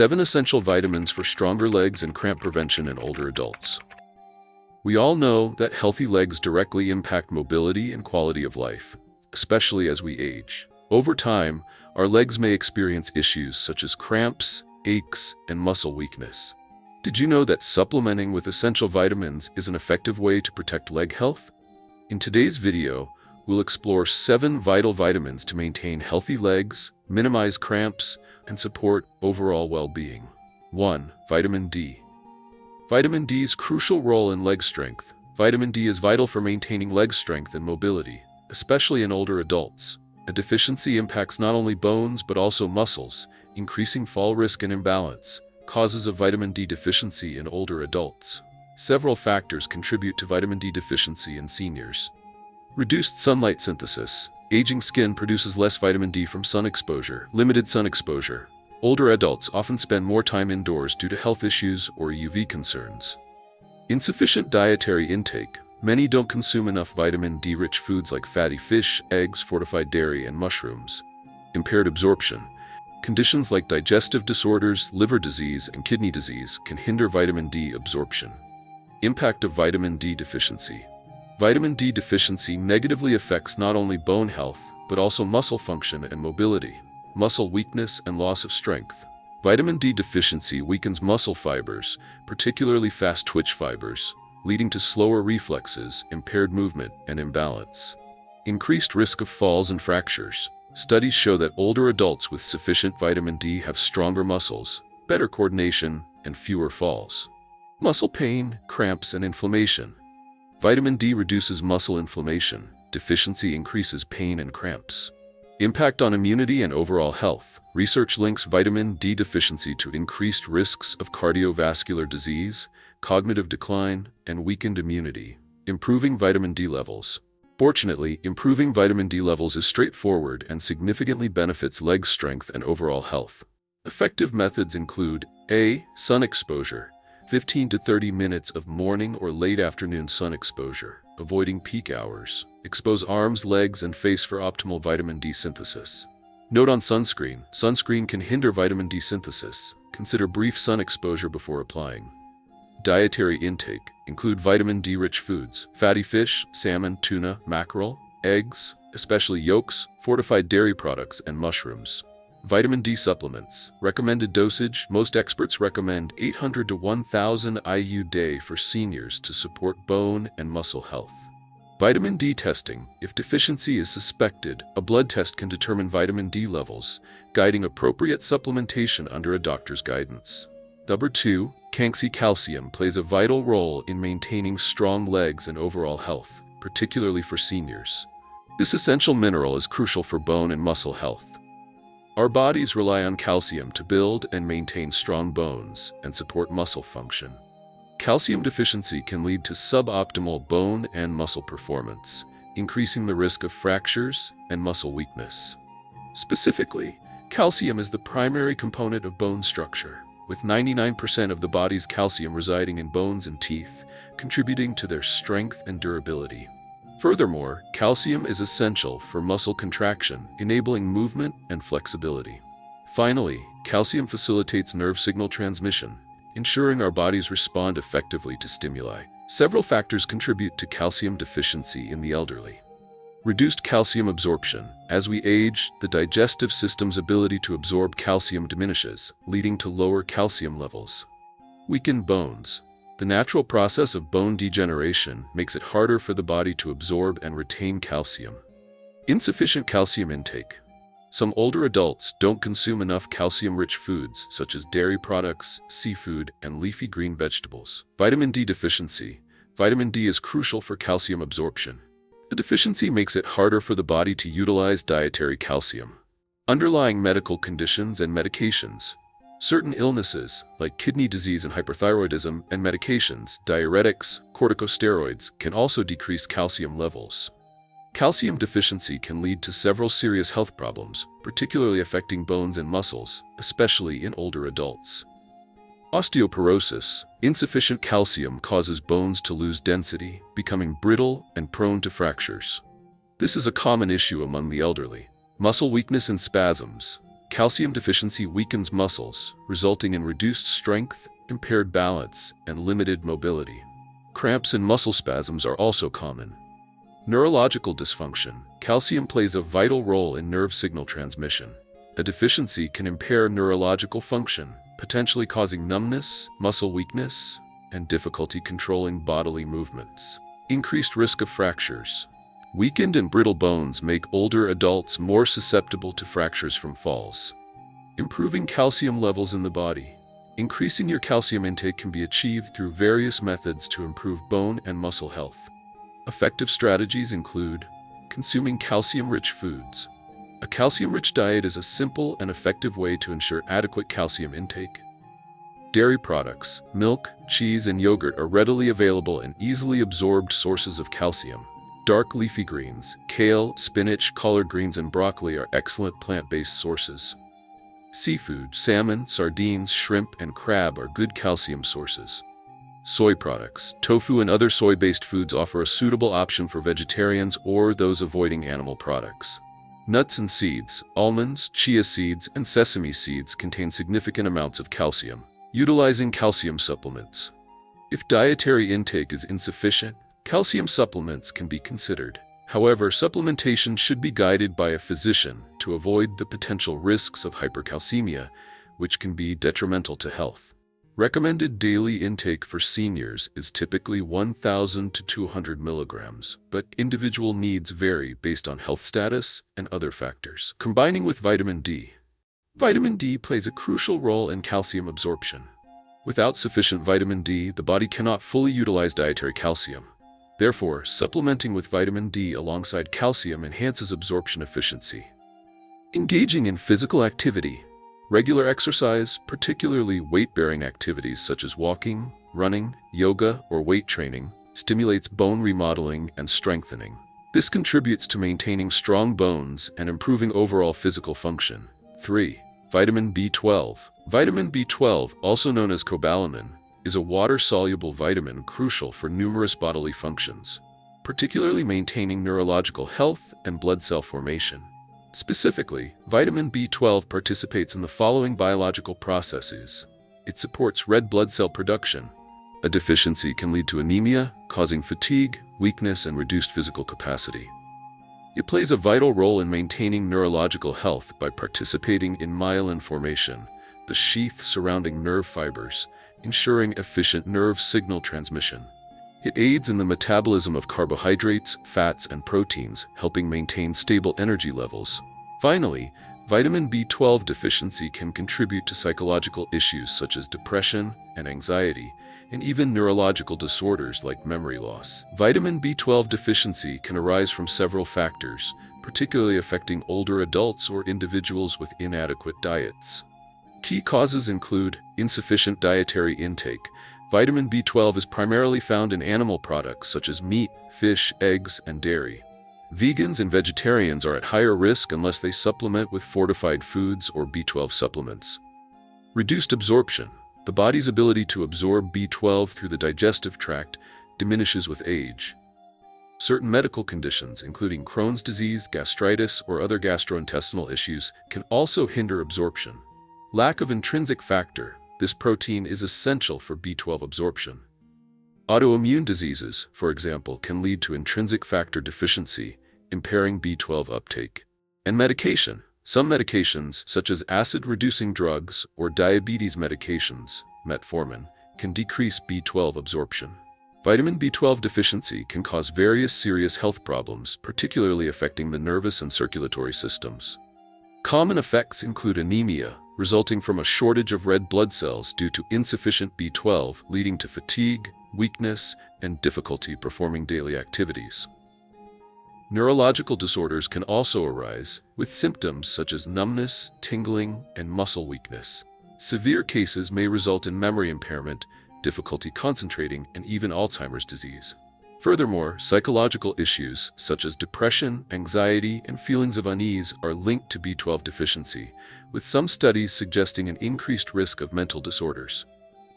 7 essential vitamins for stronger legs and cramp prevention in older adults. We all know that healthy legs directly impact mobility and quality of life, especially as we age. Over time, our legs may experience issues such as cramps, aches, and muscle weakness. Did you know that supplementing with essential vitamins is an effective way to protect leg health? In today's video, we'll explore 7 vital vitamins to maintain healthy legs, minimize cramps, and support overall well-being. 1. Vitamin D. Vitamin D's crucial role in leg strength. Vitamin D is vital for maintaining leg strength and mobility, especially in older adults. A deficiency impacts not only bones but also muscles, increasing fall risk and imbalance. Causes of vitamin D deficiency in older adults. Several factors contribute to vitamin D deficiency in seniors. Reduced sunlight synthesis. Aging skin produces less vitamin D from sun exposure. Limited sun exposure. Older adults often spend more time indoors due to health issues or UV concerns. Insufficient dietary intake. Many don't consume enough vitamin D-rich foods like fatty fish, eggs, fortified dairy, and mushrooms. Impaired absorption. Conditions like digestive disorders, liver disease, and kidney disease can hinder vitamin D absorption. Impact of vitamin D deficiency. Vitamin D deficiency negatively affects not only bone health, but also muscle function and mobility, muscle weakness and loss of strength. Vitamin D deficiency weakens muscle fibers, particularly fast twitch fibers, leading to slower reflexes, impaired movement, and imbalance. Increased risk of falls and fractures. Studies show that older adults with sufficient vitamin D have stronger muscles, better coordination, and fewer falls. Muscle pain, cramps, and inflammation. Vitamin D reduces muscle inflammation. Deficiency increases pain and cramps. Impact on immunity and overall health. Research links vitamin D deficiency to increased risks of cardiovascular disease, cognitive decline, and weakened immunity. Improving vitamin D levels. Fortunately, improving vitamin D levels is straightforward and significantly benefits leg strength and overall health. Effective methods include A. Sun exposure. 15 to 30 minutes of morning or late afternoon sun exposure, avoiding peak hours. Expose arms, legs, and face for optimal vitamin D synthesis. Note on sunscreen. Sunscreen can hinder vitamin D synthesis. Consider brief sun exposure before applying. Dietary intake. Include vitamin D-rich foods. Fatty fish, salmon, tuna, mackerel, eggs, especially yolks, fortified dairy products, and mushrooms. Vitamin D supplements. Recommended dosage. Most experts recommend 800 to 1000 IU day for seniors to support bone and muscle health. Vitamin D testing. If deficiency is suspected, a blood test can determine vitamin D levels, guiding appropriate supplementation under a doctor's guidance. Number 2. Calcium plays a vital role in maintaining strong legs and overall health, particularly for seniors. This essential mineral is crucial for bone and muscle health. Our bodies rely on calcium to build and maintain strong bones and support muscle function. Calcium deficiency can lead to suboptimal bone and muscle performance, increasing the risk of fractures and muscle weakness. Specifically, calcium is the primary component of bone structure, with 99% of the body's calcium residing in bones and teeth, contributing to their strength and durability. Furthermore, calcium is essential for muscle contraction, enabling movement and flexibility. Finally, calcium facilitates nerve signal transmission, ensuring our bodies respond effectively to stimuli. Several factors contribute to calcium deficiency in the elderly. Reduced calcium absorption. As we age, the digestive system's ability to absorb calcium diminishes, leading to lower calcium levels. Weakened bones. The natural process of bone degeneration makes it harder for the body to absorb and retain calcium. Insufficient calcium intake. Some older adults don't consume enough calcium-rich foods such as dairy products, seafood, and leafy green vegetables. Vitamin D deficiency. Vitamin D is crucial for calcium absorption. A deficiency makes it harder for the body to utilize dietary calcium. Underlying medical conditions and medications. Certain illnesses, like kidney disease and hyperthyroidism, and medications, diuretics, corticosteroids, can also decrease calcium levels. Calcium deficiency can lead to several serious health problems, particularly affecting bones and muscles, especially in older adults. Osteoporosis. Insufficient calcium causes bones to lose density, becoming brittle and prone to fractures. This is a common issue among the elderly. Muscle weakness and spasms. Calcium deficiency weakens muscles, resulting in reduced strength, impaired balance, and limited mobility. Cramps and muscle spasms are also common. Neurological dysfunction. Calcium plays a vital role in nerve signal transmission. A deficiency can impair neurological function, potentially causing numbness, muscle weakness, and difficulty controlling bodily movements. Increased risk of fractures. Weakened and brittle bones make older adults more susceptible to fractures from falls. Improving calcium levels in the body. Increasing your calcium intake can be achieved through various methods to improve bone and muscle health. Effective strategies include consuming calcium-rich foods. A calcium-rich diet is a simple and effective way to ensure adequate calcium intake. Dairy products, milk, cheese, and yogurt are readily available and easily absorbed sources of calcium. Dark leafy greens, kale, spinach, collard greens, and broccoli are excellent plant-based sources. Seafood, salmon, sardines, shrimp, and crab are good calcium sources. Soy products, tofu, and other soy-based foods offer a suitable option for vegetarians or those avoiding animal products. Nuts and seeds, almonds, chia seeds, and sesame seeds contain significant amounts of calcium. Utilizing calcium supplements. If dietary intake is insufficient, calcium supplements can be considered. However, supplementation should be guided by a physician to avoid the potential risks of hypercalcemia, which can be detrimental to health. Recommended daily intake for seniors is typically 1,000 to 200 milligrams, but individual needs vary based on health status and other factors. Combining with vitamin D. Vitamin D plays a crucial role in calcium absorption. Without sufficient vitamin D, the body cannot fully utilize dietary calcium. Therefore, supplementing with vitamin D alongside calcium enhances absorption efficiency. Engaging in physical activity. Regular exercise, particularly weight-bearing activities such as walking, running, yoga, or weight training, stimulates bone remodeling and strengthening. This contributes to maintaining strong bones and improving overall physical function. 3. Vitamin B12. Vitamin B12, also known as cobalamin, is a water-soluble vitamin crucial for numerous bodily functions, particularly maintaining neurological health and blood cell formation. Specifically, vitamin B12 participates in the following biological processes. It supports red blood cell production. A deficiency can lead to anemia, causing fatigue, weakness, and reduced physical capacity. It plays a vital role in maintaining neurological health by participating in myelin formation, the sheath surrounding nerve fibers, ensuring efficient nerve signal transmission. It aids in the metabolism of carbohydrates, fats, and proteins, helping maintain stable energy levels. Finally, vitamin B12 deficiency can contribute to psychological issues such as depression and anxiety, and even neurological disorders like memory loss. Vitamin B12 deficiency can arise from several factors, particularly affecting older adults or individuals with inadequate diets. Key causes include insufficient dietary intake. Vitamin B12 is primarily found in animal products such as meat, fish, eggs, and dairy. Vegans and vegetarians are at higher risk unless they supplement with fortified foods or B12 supplements. Reduced absorption. The body's ability to absorb B12 through the digestive tract diminishes with age. Certain medical conditions, including Crohn's disease, gastritis, or other gastrointestinal issues, can also hinder absorption. Lack of intrinsic factor. This protein is essential for B12 absorption. Autoimmune diseases, for example, can lead to intrinsic factor deficiency, impairing B12 uptake. And medication. Some medications, such as acid-reducing drugs or diabetes medications, metformin, can decrease B12 absorption. Vitamin B12 deficiency can cause various serious health problems, particularly affecting the nervous and circulatory systems. Common effects include anemia, resulting from a shortage of red blood cells due to insufficient B12, leading to fatigue, weakness, and difficulty performing daily activities. Neurological disorders can also arise, with symptoms such as numbness, tingling, and muscle weakness. Severe cases may result in memory impairment, difficulty concentrating, and even Alzheimer's disease. Furthermore, psychological issues such as depression, anxiety, and feelings of unease are linked to B12 deficiency, with some studies suggesting an increased risk of mental disorders.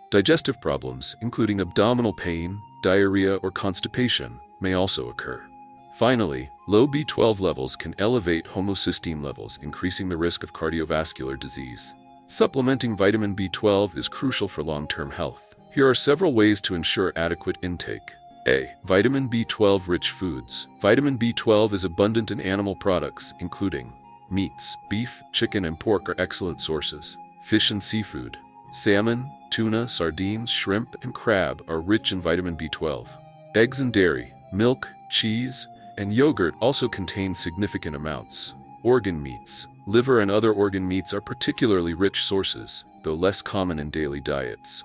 Digestive problems, including abdominal pain, diarrhea, or constipation, may also occur. Finally, low B12 levels can elevate homocysteine levels, increasing the risk of cardiovascular disease. Supplementing vitamin B12 is crucial for long-term health. Here are several ways to ensure adequate intake. A. Vitamin B12-rich foods. Vitamin B12 is abundant in animal products, including meats. Beef, chicken, and pork are excellent sources. Fish and seafood. Salmon, tuna, sardines, shrimp, and crab are rich in vitamin B12. Eggs and dairy, milk, cheese, and yogurt also contain significant amounts. Organ meats. Liver and other organ meats are particularly rich sources, though less common in daily diets.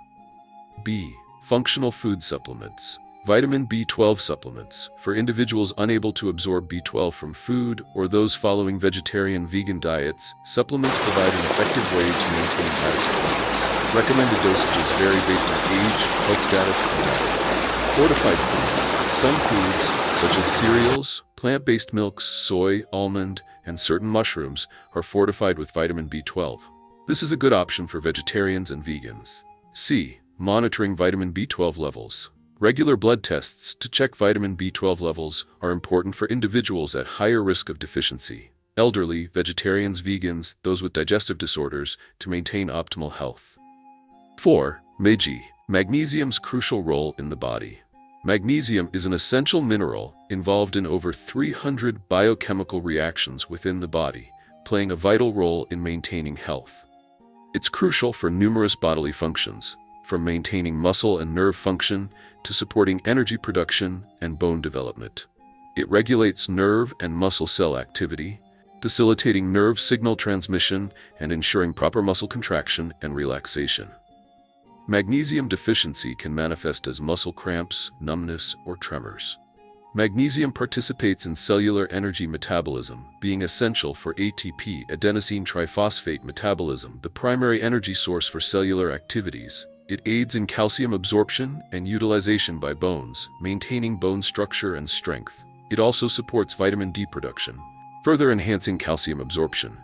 B. Functional food supplements. Vitamin B12 supplements, for individuals unable to absorb B12 from food or those following vegetarian-vegan diets, supplements provide an effective way to maintain adequate levels. Recommended dosages vary based on age, health status, and diet. Fortified foods. Some foods, such as cereals, plant-based milks, soy, almond, and certain mushrooms, are fortified with vitamin B12. This is a good option for vegetarians and vegans. C. Monitoring vitamin B12 levels. Regular blood tests to check vitamin B12 levels are important for individuals at higher risk of deficiency. Elderly, vegetarians, vegans, those with digestive disorders, to maintain optimal health. 4. Megi. Magnesium's crucial role in the body. Magnesium is an essential mineral involved in over 300 biochemical reactions within the body, playing a vital role in maintaining health. It's crucial for numerous bodily functions, from maintaining muscle and nerve function to supporting energy production and bone development. It regulates nerve and muscle cell activity, facilitating nerve signal transmission and ensuring proper muscle contraction and relaxation. Magnesium deficiency can manifest as muscle cramps, numbness, or tremors. Magnesium participates in cellular energy metabolism, being essential for ATP, adenosine triphosphate metabolism, the primary energy source for cellular activities. It aids in calcium absorption and utilization by bones, maintaining bone structure and strength. It also supports vitamin D production, further enhancing calcium absorption.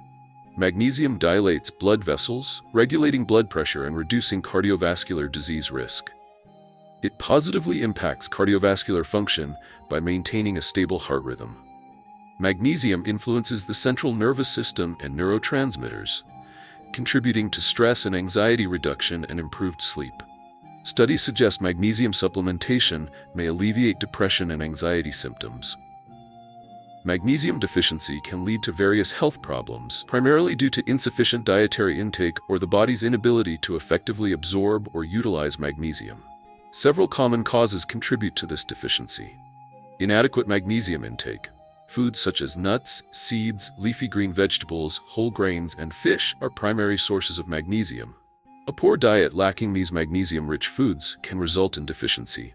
Magnesium dilates blood vessels, regulating blood pressure and reducing cardiovascular disease risk. It positively impacts cardiovascular function by maintaining a stable heart rhythm. Magnesium influences the central nervous system and neurotransmitters, contributing to stress and anxiety reduction and improved sleep. Studies suggest magnesium supplementation may alleviate depression and anxiety symptoms. Magnesium deficiency can lead to various health problems, primarily due to insufficient dietary intake or the body's inability to effectively absorb or utilize magnesium. Several common causes contribute to this deficiency. Inadequate magnesium intake. Foods such as nuts, seeds, leafy green vegetables, whole grains, and fish are primary sources of magnesium. A poor diet lacking these magnesium-rich foods can result in deficiency.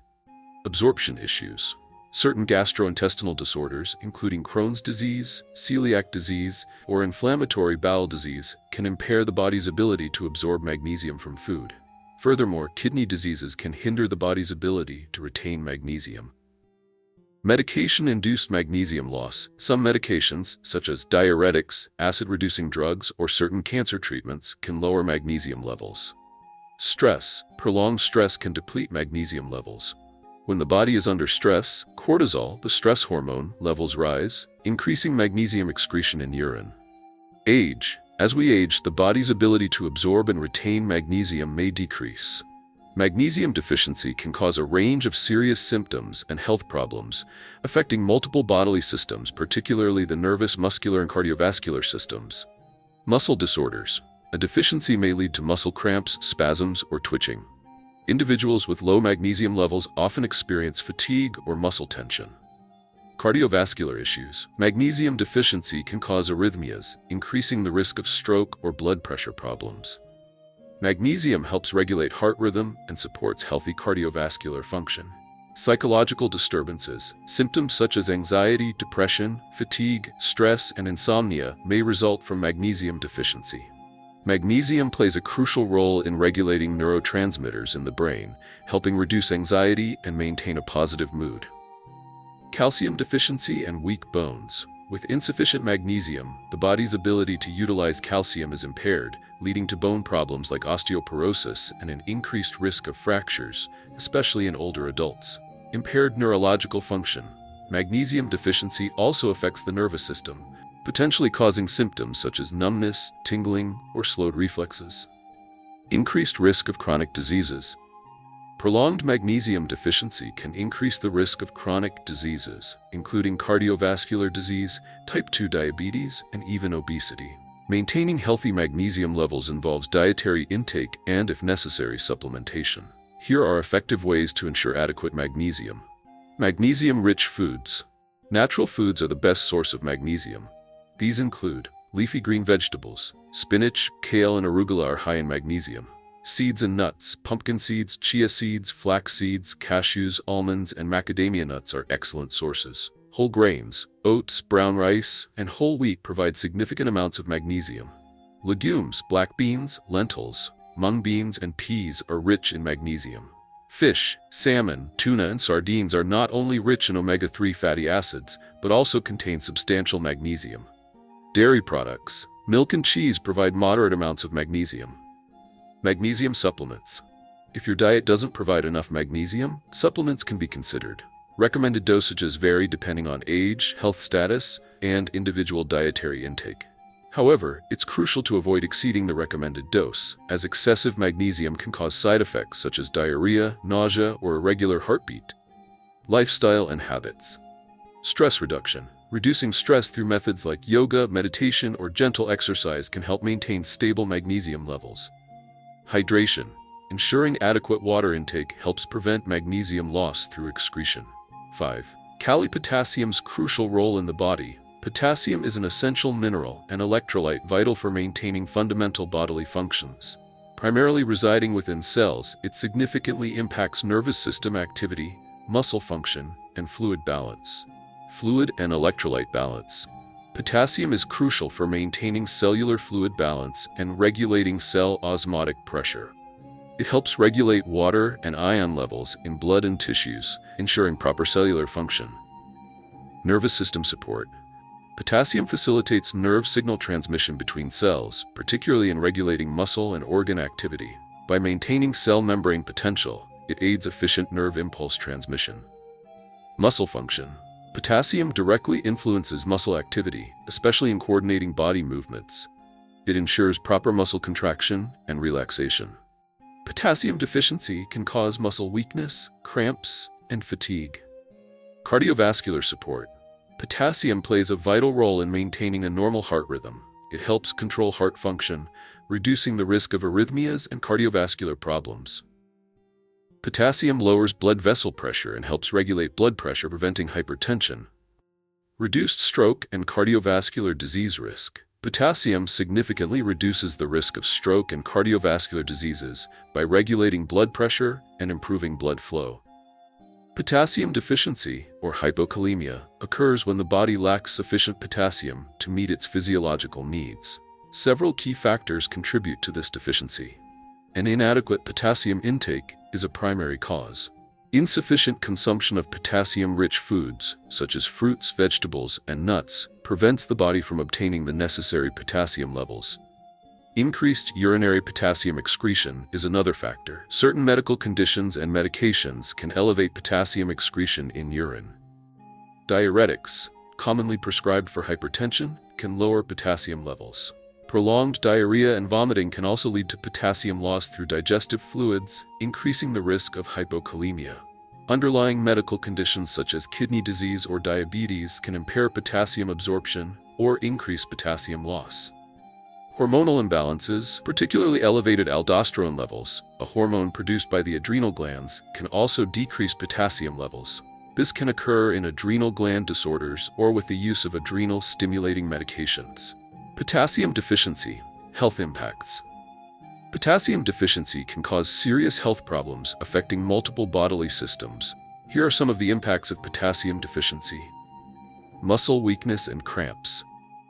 Absorption issues. Certain gastrointestinal disorders, including Crohn's disease, celiac disease, or inflammatory bowel disease, can impair the body's ability to absorb magnesium from food. Furthermore, kidney diseases can hinder the body's ability to retain magnesium. Medication-induced magnesium loss. Some medications, such as diuretics, acid-reducing drugs, or certain cancer treatments, can lower magnesium levels. Stress. Prolonged stress can deplete magnesium levels. When the body is under stress, cortisol, the stress hormone, levels rise, increasing magnesium excretion in urine. Age. As we age, the body's ability to absorb and retain magnesium may decrease. Magnesium deficiency can cause a range of serious symptoms and health problems, affecting multiple bodily systems, particularly the nervous, muscular, and cardiovascular systems. Muscle disorders. A deficiency may lead to muscle cramps, spasms, or twitching. Individuals with low magnesium levels often experience fatigue or muscle tension. Cardiovascular issues. Magnesium deficiency can cause arrhythmias, increasing the risk of stroke or blood pressure problems. Magnesium helps regulate heart rhythm and supports healthy cardiovascular function. Psychological disturbances. Symptoms such as anxiety, depression, fatigue, stress, and insomnia may result from magnesium deficiency. Magnesium plays a crucial role in regulating neurotransmitters in the brain, helping reduce anxiety and maintain a positive mood. Calcium deficiency and weak bones. With insufficient magnesium, the body's ability to utilize calcium is impaired, leading to bone problems like osteoporosis and an increased risk of fractures, especially in older adults. Impaired neurological function. Magnesium deficiency also affects the nervous system, potentially causing symptoms such as numbness, tingling, or slowed reflexes. Increased risk of chronic diseases. Prolonged magnesium deficiency can increase the risk of chronic diseases, including cardiovascular disease, type 2 diabetes, and even obesity. Maintaining healthy magnesium levels involves dietary intake and, if necessary, supplementation. Here are effective ways to ensure adequate magnesium. Magnesium-rich foods. Natural foods are the best source of magnesium. These include leafy green vegetables. Spinach, kale, and arugula are high in magnesium. Seeds and nuts. Pumpkin seeds, chia seeds, flax seeds, cashews, almonds, and macadamia nuts are excellent sources. Whole grains, oats, brown rice, and whole wheat provide significant amounts of magnesium. Legumes, black beans, lentils, mung beans, and peas are rich in magnesium. Fish, salmon, tuna, and sardines are not only rich in omega-3 fatty acids, but also contain substantial magnesium. Dairy products. Milk and cheese provide moderate amounts of magnesium. Magnesium supplements. If your diet doesn't provide enough magnesium, supplements can be considered. Recommended dosages vary depending on age, health status, and individual dietary intake. However, it's crucial to avoid exceeding the recommended dose, as excessive magnesium can cause side effects such as diarrhea, nausea, or irregular heartbeat. Lifestyle and habits. Stress reduction. Reducing stress through methods like yoga, meditation, or gentle exercise can help maintain stable magnesium levels. Hydration. Ensuring adequate water intake helps prevent magnesium loss through excretion. 5. Potassium's crucial role in the body. Potassium is an essential mineral and electrolyte vital for maintaining fundamental bodily functions. Primarily residing within cells, it significantly impacts nervous system activity, muscle function, and fluid balance. Fluid and electrolyte balance. Potassium is crucial for maintaining cellular fluid balance and regulating cell osmotic pressure. It helps regulate water and ion levels in blood and tissues, ensuring proper cellular function. Nervous system support. Potassium facilitates nerve signal transmission between cells, particularly in regulating muscle and organ activity. By maintaining cell membrane potential, it aids efficient nerve impulse transmission. Muscle function. Potassium directly influences muscle activity, especially in coordinating body movements. It ensures proper muscle contraction and relaxation. Potassium deficiency can cause muscle weakness, cramps, and fatigue. Cardiovascular support. Potassium plays a vital role in maintaining a normal heart rhythm. It helps control heart function, reducing the risk of arrhythmias and cardiovascular problems. Potassium lowers blood vessel pressure and helps regulate blood pressure, preventing hypertension. Reduced stroke and cardiovascular disease risk. Potassium significantly reduces the risk of stroke and cardiovascular diseases by regulating blood pressure and improving blood flow. Potassium deficiency, or hypokalemia, occurs when the body lacks sufficient potassium to meet its physiological needs. Several key factors contribute to this deficiency. An inadequate potassium intake is a primary cause. Insufficient consumption of potassium-rich foods, such as fruits, vegetables, and nuts, prevents the body from obtaining the necessary potassium levels. Increased urinary potassium excretion is another factor. Certain medical conditions and medications can elevate potassium excretion in urine. Diuretics, commonly prescribed for hypertension, can lower potassium levels. Prolonged diarrhea and vomiting can also lead to potassium loss through digestive fluids, increasing the risk of hypokalemia. Underlying medical conditions such as kidney disease or diabetes can impair potassium absorption or increase potassium loss. Hormonal imbalances, particularly elevated aldosterone levels, a hormone produced by the adrenal glands, can also decrease potassium levels. This can occur in adrenal gland disorders or with the use of adrenal-stimulating medications. Potassium deficiency, health impacts. Potassium deficiency can cause serious health problems affecting multiple bodily systems. Here are some of the impacts of potassium deficiency. Muscle weakness and cramps.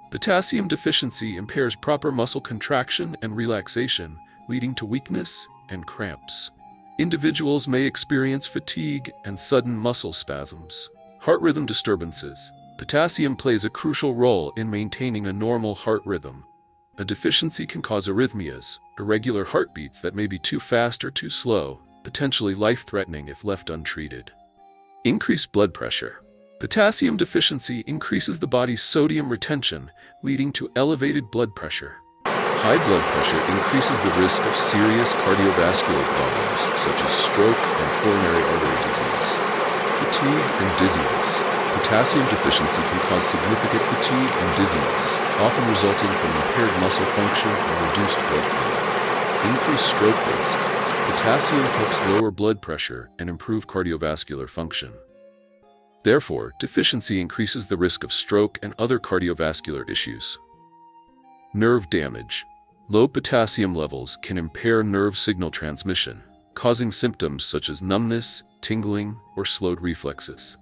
Potassium deficiency impairs proper muscle contraction and relaxation, leading to weakness and cramps. Individuals may experience fatigue and sudden muscle spasms. Heart rhythm disturbances. Potassium plays a crucial role in maintaining a normal heart rhythm. A deficiency can cause arrhythmias, irregular heartbeats that may be too fast or too slow, potentially life-threatening if left untreated. Increased blood pressure. Potassium deficiency increases the body's sodium retention, leading to elevated blood pressure. High blood pressure increases the risk of serious cardiovascular problems, such as stroke and coronary artery disease. Fatigue and dizziness. Potassium deficiency can cause significant fatigue and dizziness, often resulting from impaired muscle function and reduced blood flow. Increased stroke risk. Potassium helps lower blood pressure and improve cardiovascular function. Therefore, deficiency increases the risk of stroke and other cardiovascular issues. Nerve damage. Low potassium levels can impair nerve signal transmission, causing symptoms such as numbness, tingling, or slowed reflexes.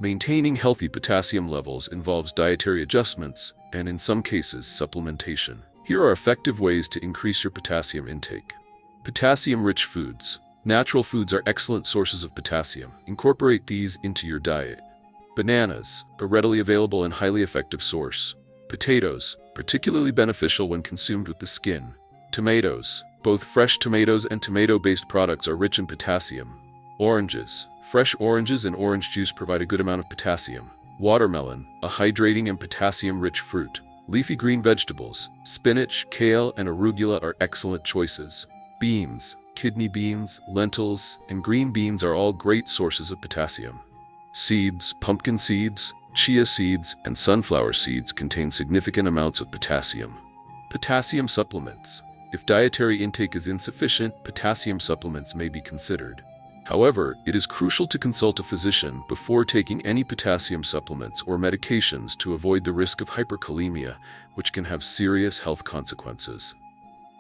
Maintaining healthy potassium levels involves dietary adjustments and, in some cases, supplementation. Here are effective ways to increase your potassium intake. Potassium-rich foods. Natural foods are excellent sources of potassium. Incorporate these into your diet. Bananas, a readily available and highly effective source. Potatoes, particularly beneficial when consumed with the skin. Tomatoes, both fresh tomatoes and tomato-based products are rich in potassium. Oranges, fresh oranges and orange juice provide a good amount of potassium. Watermelon, a hydrating and potassium-rich fruit. Leafy green vegetables, spinach, kale, and arugula are excellent choices. Beans, kidney beans, lentils, and green beans are all great sources of potassium. Seeds, pumpkin seeds, chia seeds, and sunflower seeds contain significant amounts of potassium. Potassium supplements. If dietary intake is insufficient, potassium supplements may be considered. However, it is crucial to consult a physician before taking any potassium supplements or medications to avoid the risk of hyperkalemia, which can have serious health consequences.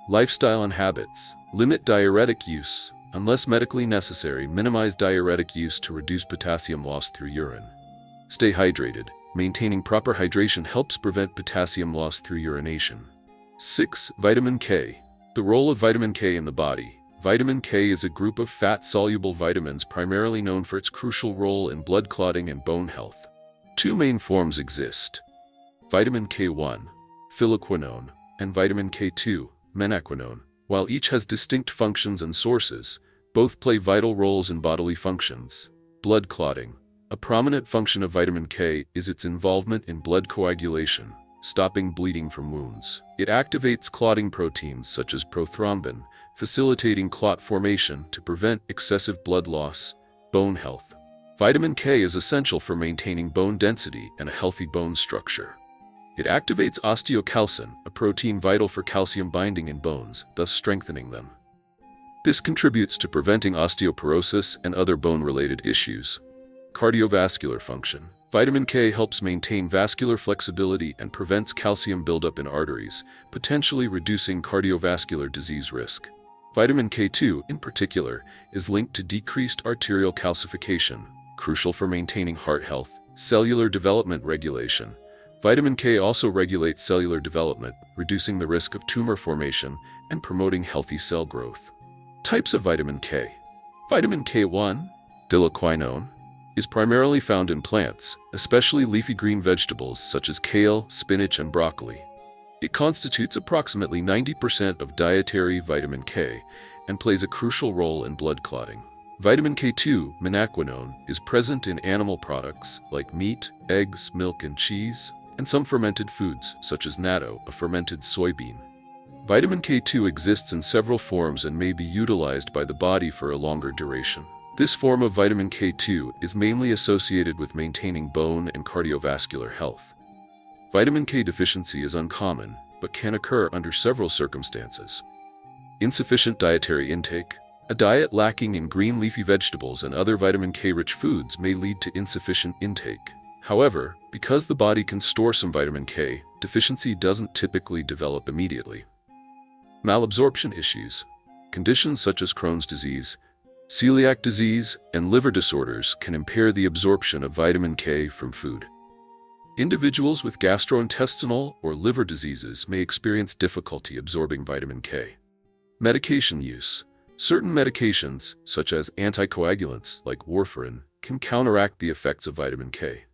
Lifestyle and habits. Limit diuretic use. Unless medically necessary, minimize diuretic use to reduce potassium loss through urine. Stay hydrated. Maintaining proper hydration helps prevent potassium loss through urination. 6. Vitamin K. The role of vitamin K in the body. Vitamin K is a group of fat-soluble vitamins primarily known for its crucial role in blood clotting and bone health. Two main forms exist: vitamin K1, phylloquinone, and vitamin K2, menaquinone. While each has distinct functions and sources, both play vital roles in bodily functions. Blood clotting. A prominent function of vitamin K is its involvement in blood coagulation, stopping bleeding from wounds. It activates clotting proteins such as prothrombin, facilitating clot formation to prevent excessive blood loss. Bone health. Vitamin K is essential for maintaining bone density and a healthy bone structure. It activates osteocalcin, a protein vital for calcium binding in bones, thus strengthening them. This contributes to preventing osteoporosis and other bone-related issues. Cardiovascular function. Vitamin K helps maintain vascular flexibility and prevents calcium buildup in arteries, potentially reducing cardiovascular disease risk. Vitamin K2, in particular, is linked to decreased arterial calcification, crucial for maintaining heart health. Cellular development regulation. Vitamin K also regulates cellular development, reducing the risk of tumor formation and promoting healthy cell growth. Types of vitamin K. Vitamin K1, phylloquinone, is primarily found in plants, especially leafy green vegetables such as kale, spinach, and broccoli. It constitutes approximately 90% of dietary vitamin K and plays a crucial role in blood clotting. Vitamin K2, menaquinone, is present in animal products like meat, eggs, milk, and cheese, and some fermented foods such as natto, a fermented soybean. Vitamin K2 exists in several forms and may be utilized by the body for a longer duration. This form of vitamin K2 is mainly associated with maintaining bone and cardiovascular health. Vitamin K deficiency is uncommon, but can occur under several circumstances. Insufficient dietary intake. A diet lacking in green leafy vegetables and other vitamin K-rich foods may lead to insufficient intake. However, because the body can store some vitamin K, deficiency doesn't typically develop immediately. Malabsorption issues. Conditions such as Crohn's disease, celiac disease, and liver disorders can impair the absorption of vitamin K from food. Individuals with gastrointestinal or liver diseases may experience difficulty absorbing vitamin K. Medication use. Certain medications, such as anticoagulants like warfarin, can counteract the effects of vitamin K.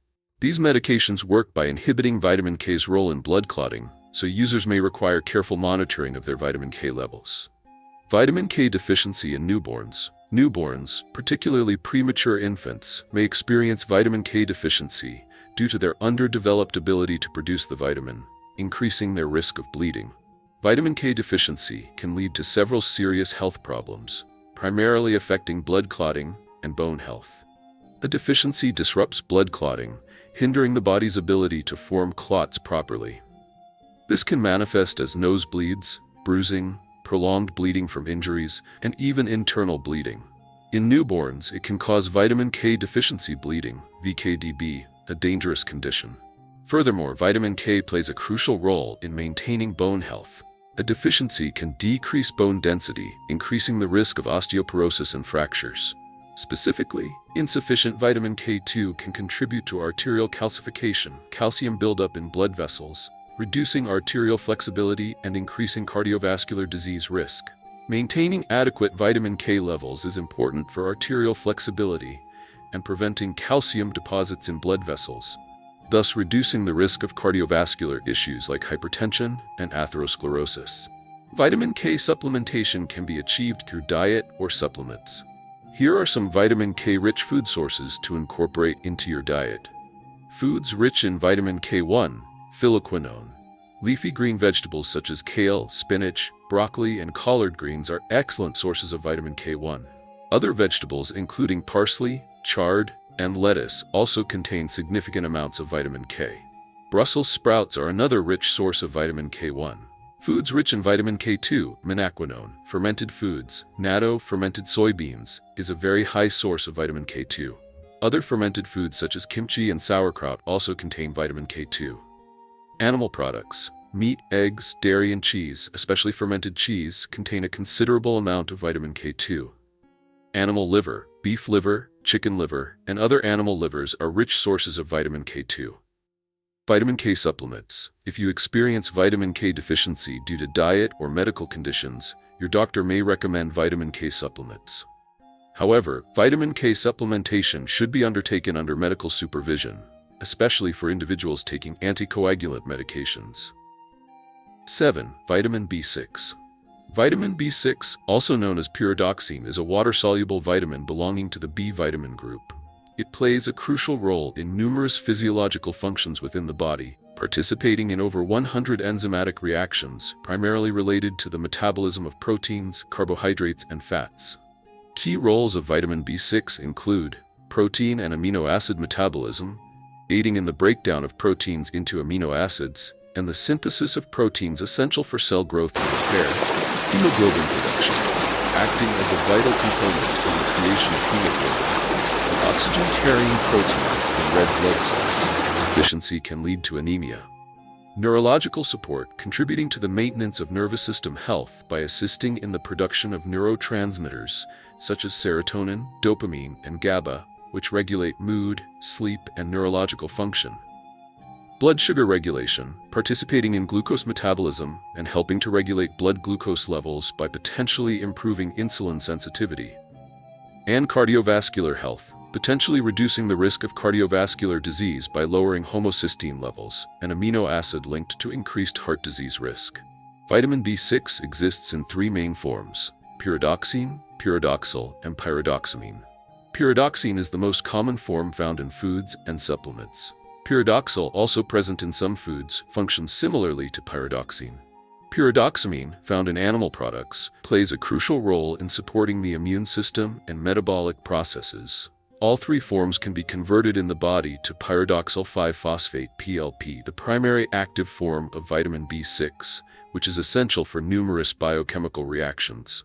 These medications work by inhibiting vitamin K's role in blood clotting, so users may require careful monitoring of their vitamin K levels. Vitamin K deficiency in newborns. Newborns, particularly premature infants, may experience vitamin K deficiency due to their underdeveloped ability to produce the vitamin, increasing their risk of bleeding. Vitamin K deficiency can lead to several serious health problems, primarily affecting blood clotting and bone health. A deficiency disrupts blood clotting, hindering the body's ability to form clots properly. This can manifest as nosebleeds, bruising, prolonged bleeding from injuries, and even internal bleeding. In newborns, it can cause vitamin K deficiency bleeding, VKDB, a dangerous condition. Furthermore, vitamin K plays a crucial role in maintaining bone health. A deficiency can decrease bone density, increasing the risk of osteoporosis and fractures. Specifically, insufficient vitamin K2 can contribute to arterial calcification, calcium buildup in blood vessels, reducing arterial flexibility and increasing cardiovascular disease risk. Maintaining adequate vitamin K levels is important for arterial flexibility and preventing calcium deposits in blood vessels, thus reducing the risk of cardiovascular issues like hypertension and atherosclerosis. Vitamin K supplementation can be achieved through diet or supplements. Here are some vitamin K-rich food sources to incorporate into your diet. Foods rich in vitamin K1, phylloquinone. Leafy green vegetables such as kale, spinach, broccoli, and collard greens are excellent sources of vitamin K1. Other vegetables, including parsley, chard, and lettuce, also contain significant amounts of vitamin K. Brussels sprouts are another rich source of vitamin K1. Foods rich in vitamin K2, menaquinone, fermented foods, natto, fermented soybeans, is a very high source of vitamin K2. Other fermented foods such as kimchi and sauerkraut also contain vitamin K2. Animal products, meat, eggs, dairy, and cheese, especially fermented cheese, contain a considerable amount of vitamin K2. Animal liver, beef liver, chicken liver, and other animal livers are rich sources of vitamin K2. Vitamin K supplements. If you experience vitamin K deficiency due to diet or medical conditions, your doctor may recommend vitamin K supplements. However, vitamin K supplementation should be undertaken under medical supervision, especially for individuals taking anticoagulant medications. 7. Vitamin B6. Vitamin B6, also known as pyridoxine, is a water-soluble vitamin belonging to the B vitamin group. It plays a crucial role in numerous physiological functions within the body, participating in over 100 enzymatic reactions, primarily related to the metabolism of proteins, carbohydrates, and fats. Key roles of vitamin B6 include protein and amino acid metabolism, aiding in the breakdown of proteins into amino acids, and the synthesis of proteins essential for cell growth and repair, hemoglobin production, acting as a vital component in the creation of hemoglobin, and oxygen-carrying proteins in red blood cells. Deficiency can lead to anemia. Neurological support, contributing to the maintenance of nervous system health by assisting in the production of neurotransmitters such as serotonin, dopamine, and GABA, which regulate mood, sleep, and neurological function. Blood sugar regulation, participating in glucose metabolism and helping to regulate blood glucose levels by potentially improving insulin sensitivity. And cardiovascular health, potentially reducing the risk of cardiovascular disease by lowering homocysteine levels, an amino acid linked to increased heart disease risk. Vitamin B6 exists in three main forms: pyridoxine, pyridoxal, and pyridoxamine. Pyridoxine is the most common form found in foods and supplements. Pyridoxal, also present in some foods, functions similarly to pyridoxine. Pyridoxamine, found in animal products, plays a crucial role in supporting the immune system and metabolic processes. All three forms can be converted in the body to pyridoxal 5-phosphate (PLP), the primary active form of vitamin B6, which is essential for numerous biochemical reactions.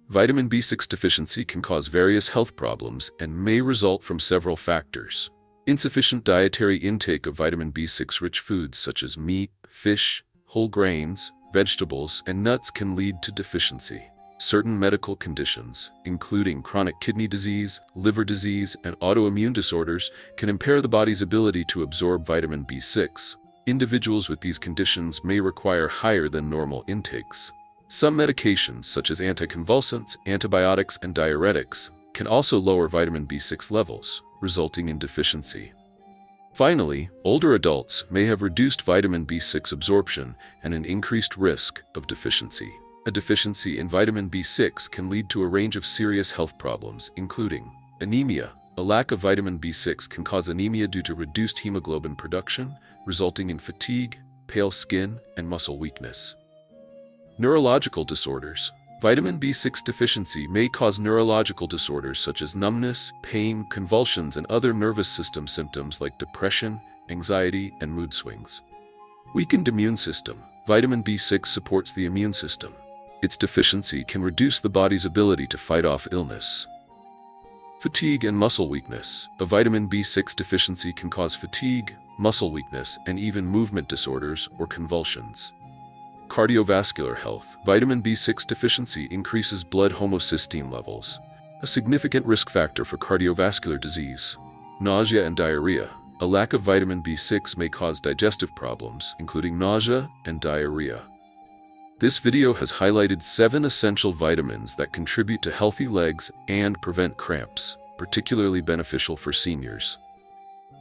Vitamin B6 deficiency can cause various health problems and may result from several factors. Insufficient dietary intake of vitamin B6-rich foods such as meat, fish, whole grains, vegetables, and nuts can lead to deficiency. Certain medical conditions, including chronic kidney disease, liver disease, and autoimmune disorders, can impair the body's ability to absorb vitamin B6. Individuals with these conditions may require higher than normal intakes. Some medications, such as anticonvulsants, antibiotics, and diuretics, can also lower vitamin B6 levels, resulting in deficiency. Finally, older adults may have reduced vitamin B6 absorption and an increased risk of deficiency. A deficiency in vitamin B6 can lead to a range of serious health problems, including anemia. A lack of vitamin B6 can cause anemia due to reduced hemoglobin production, resulting in fatigue, pale skin, and muscle weakness. Neurological disorders. Vitamin B6 deficiency may cause neurological disorders such as numbness, pain, convulsions, and other nervous system symptoms like depression, anxiety, and mood swings. Weakened immune system. Vitamin B6 supports the immune system. Its deficiency can reduce the body's ability to fight off illness. Fatigue and muscle weakness. A vitamin B6 deficiency can cause fatigue, muscle weakness, and even movement disorders or convulsions. Cardiovascular health. Vitamin B6 deficiency increases blood homocysteine levels, a significant risk factor for cardiovascular disease. Nausea and diarrhea. A lack of vitamin B6 may cause digestive problems, including nausea and diarrhea. This video has highlighted 7 essential vitamins that contribute to healthy legs and prevent cramps, particularly beneficial for seniors.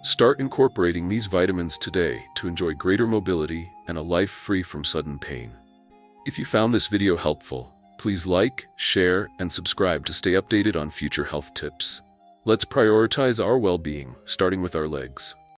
Start incorporating these vitamins today to enjoy greater mobility and a life free from sudden pain. If you found this video helpful, please like, share, and subscribe to stay updated on future health tips. Let's prioritize our well-being, starting with our legs.